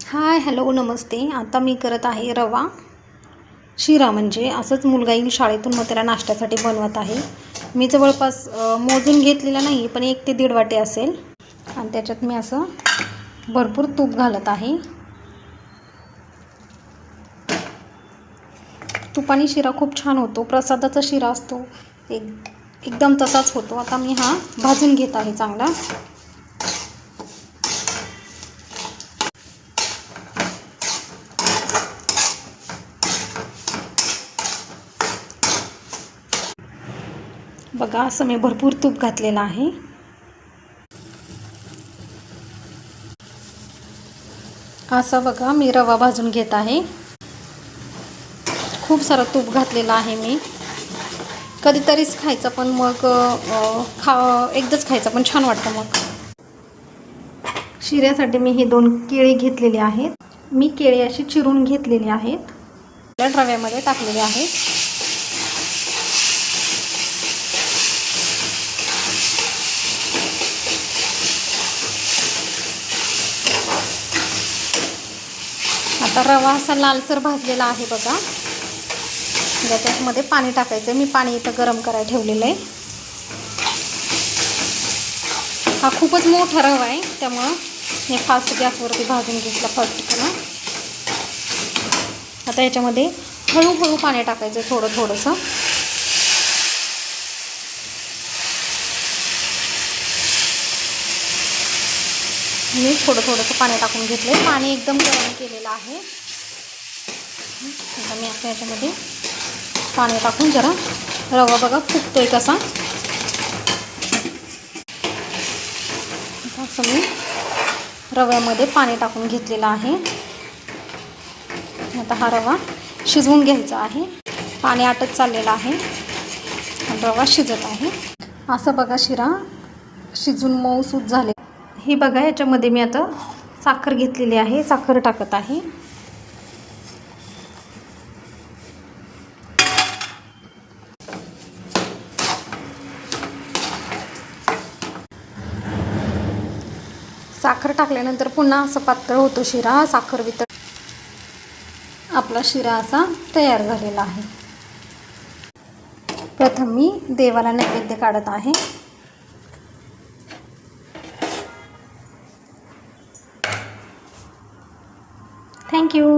हाय, hello, नमस्ते. आता मी करत आहे रवा शिरा. म्हणजे असंच मुलगा येईल शाळेतून, मग त्याला नाश्त्यासाठी बनवत आहे. मी जवळपास मोजून घेतलेला नाही, पण 1 ते 1.5 वाटी असेल. आणि त्याच्यात मी असं भरपूर तूप घालत आहे. तुपानी शिरा खूप छान होतो. प्रसादाचा शिरा असतो एकदम तसाच होतो. आता मी हा भाजून घेत आहे चांगला. बघा, असं मी भरपूर तूप घातलेलं आहे. असं बघा, मी रवा भाजून घेत आहे. खूप सारं तूप घातलेलं आहे मी. कधीतरीच खायचं, पण मग एकदाच खायचं पण छान वाटतं. मग शिऱ्यासाठी मी हे 2 केळी घेतलेली आहेत. मी केळी अशी चिरून घेतलेली आहेत. त्या रव्यामध्ये टाकलेले आहेत. आता रवा असा लालसर भाजलेला आहे बघा. त्याच्यामध्ये पाणी टाकायचं. मी पाणी इथं गरम करायला ठेवलेलं आहे. हा खूपच मोठा रवा आहे, त्यामुळं मी फास्ट गॅसवरती भाजून घेतला फर्स्टला. आता याच्यामध्ये हळूहळू पाणी टाकायचं, थोडंसं. मी थोडंसं पाणी टाकून घेतलं. पाणी एकदम गरम केलेलं आहे. आता मी आता याच्यामध्ये पाणी टाकून जरा रवा बघा फुगतोय कसा. असं मी रव्यामध्ये पाणी टाकून घेतलेलं आहे. आता हा रवा शिजवून घ्यायचा आहे. पाणी आटत चाललेलं आहे आणि रवा शिजत आहे. असं बघा, शिरा शिजून मऊसूत झाले. हे बघा, याच्यामध्ये मी आता साखर घेतलेली आहे. साखर टाकत आहे. साखर टाकल्यानंतर पुन्हा असं पातळ होतो शिरा. साखर वितळ. आपला शिरा असा तयार झालेला आहे. प्रथम मी देवाला नैवेद्य काढत आहे. थँक्यू.